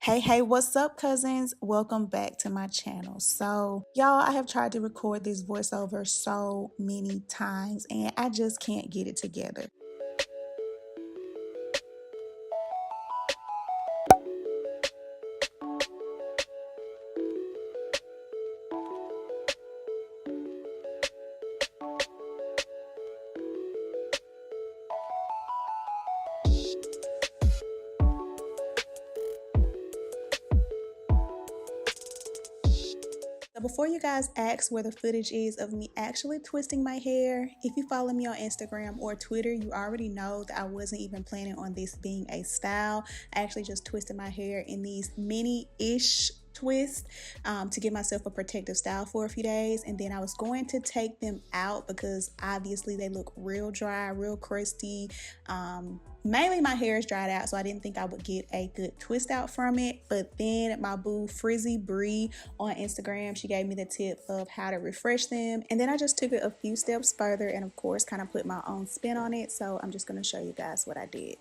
Hey, what's up, cousins? Welcome back to my channel. So, y'all, I have tried to record this voiceover so many times and I just can't get it together. So before you guys ask where the footage is of me actually twisting my hair, if you follow me on Instagram or Twitter, you already know that I wasn't even planning on this being a style. I actually just twisted my hair in these mini-ish twist to give myself a protective style for a few days, and then I was going to take them out because obviously they look real dry, real crusty. Mainly my hair is dried out, so I didn't think I would get a good twist out from it. But then my boo Frizzy Bree on Instagram, she gave me the tip of how to refresh them, and then I just took it a few steps further and of course kind of put my own spin on it. So I'm just going to show you guys what I did.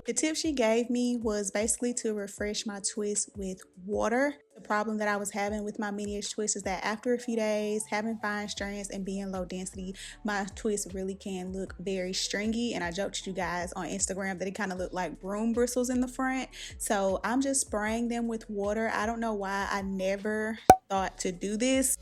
The tip she gave me was basically to refresh my twist with water. The problem that I was having with my mini-ish twist is that after a few days, having fine strands and being low density, my twist really can look very stringy. And I joked to you guys on Instagram that it kind of looked like broom bristles in the front. So I'm just spraying them with water. I don't know why I never thought to do this.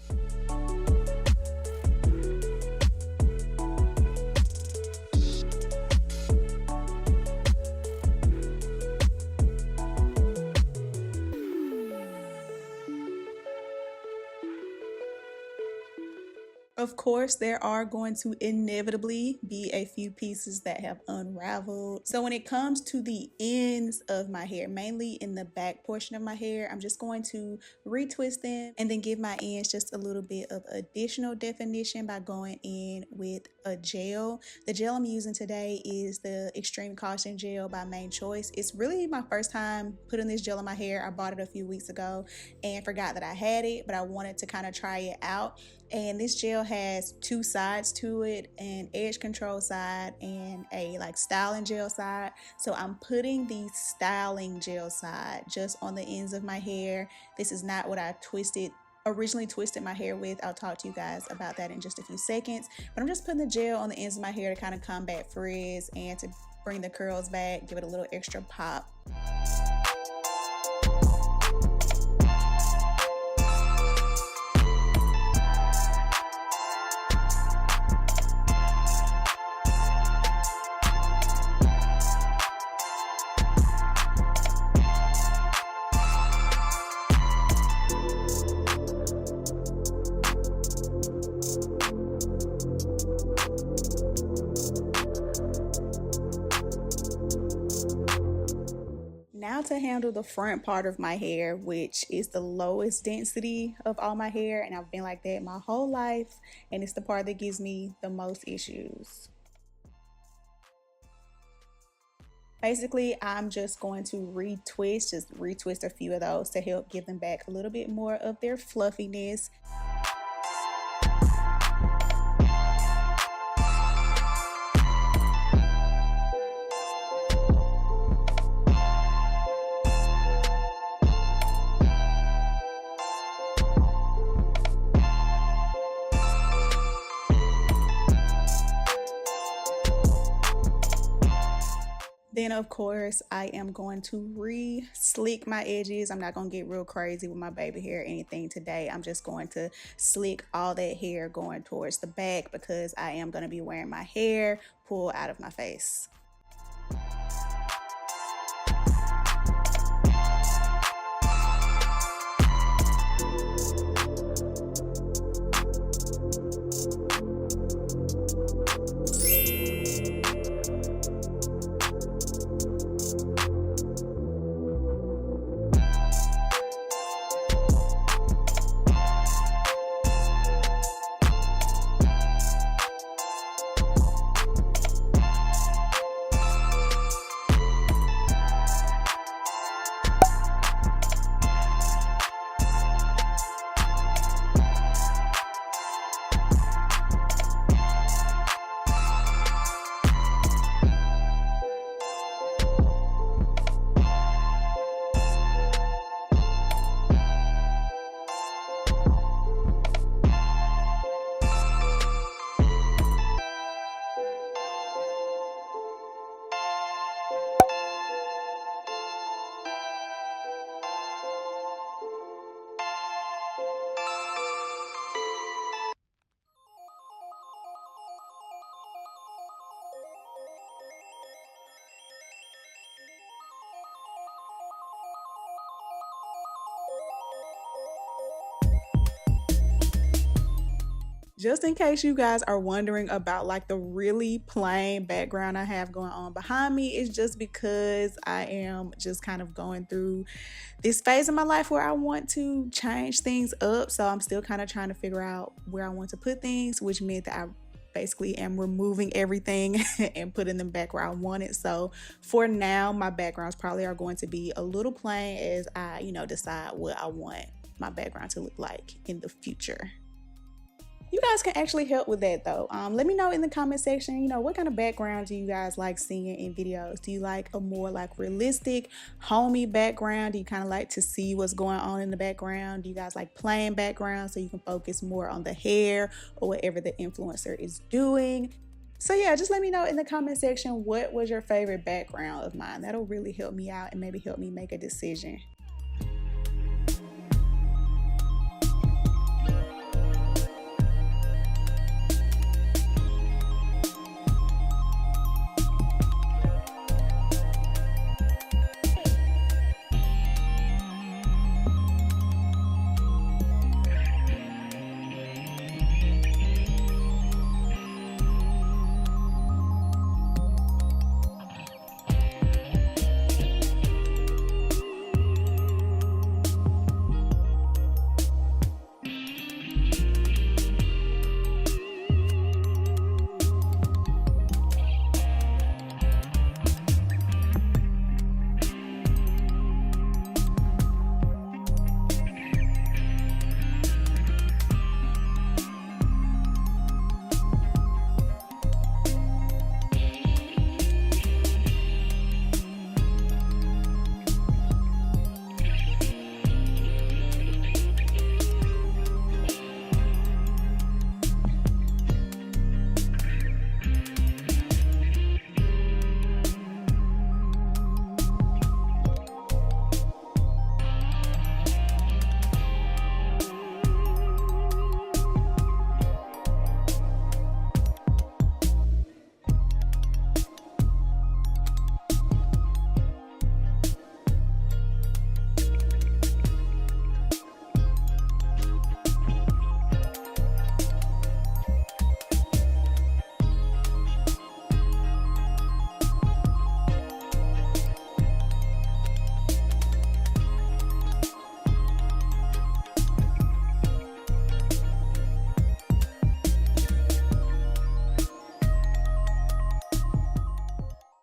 Of course, there are going to inevitably be a few pieces that have unraveled. So when it comes to the ends of my hair, mainly in the back portion of my hair, I'm just going to retwist them and then give my ends just a little bit of additional definition by going in with a gel. The gel I'm using today is the Extreme Caution Gel by Main Choice. It's really my first time putting this gel in my hair. I bought it a few weeks ago and forgot that I had it, but I wanted to kind of try it out. And this gel has two sides to it, an edge control side and a like styling gel side. So I'm putting the styling gel side just on the ends of my hair. This is not what I originally twisted my hair with. I'll talk to you guys about that in just a few seconds. But I'm just putting the gel on the ends of my hair to kind of combat frizz and to bring the curls back, give it a little extra pop. Now to handle the front part of my hair, which is the lowest density of all my hair, and I've been like that my whole life, and it's the part that gives me the most issues. Basically, I'm just going to retwist a few of those to help give them back a little bit more of their fluffiness. Then of course I am going to re-slick my edges. I'm not going to get real crazy with my baby hair or anything today. I'm just going to slick all that hair going towards the back because I am going to be wearing my hair pulled out of my face. Just in case you guys are wondering about like the really plain background I have going on behind me, it's just because I am just kind of going through this phase of my life where I want to change things up. So I'm still kind of trying to figure out where I want to put things, which meant that I basically am removing everything and putting them back where I want it. So for now, my backgrounds probably are going to be a little plain as I, decide what I want my background to look like in the future. You guys can actually help with that though. Let me know in the comment section, what kind of background do you guys like seeing in videos? Do you like a more like realistic, homey background? Do you kind of like to see what's going on in the background? Do you guys like plain background so you can focus more on the hair or whatever the influencer is doing? So yeah, just let me know in the comment section what was your favorite background of mine. That'll really help me out and maybe help me make a decision.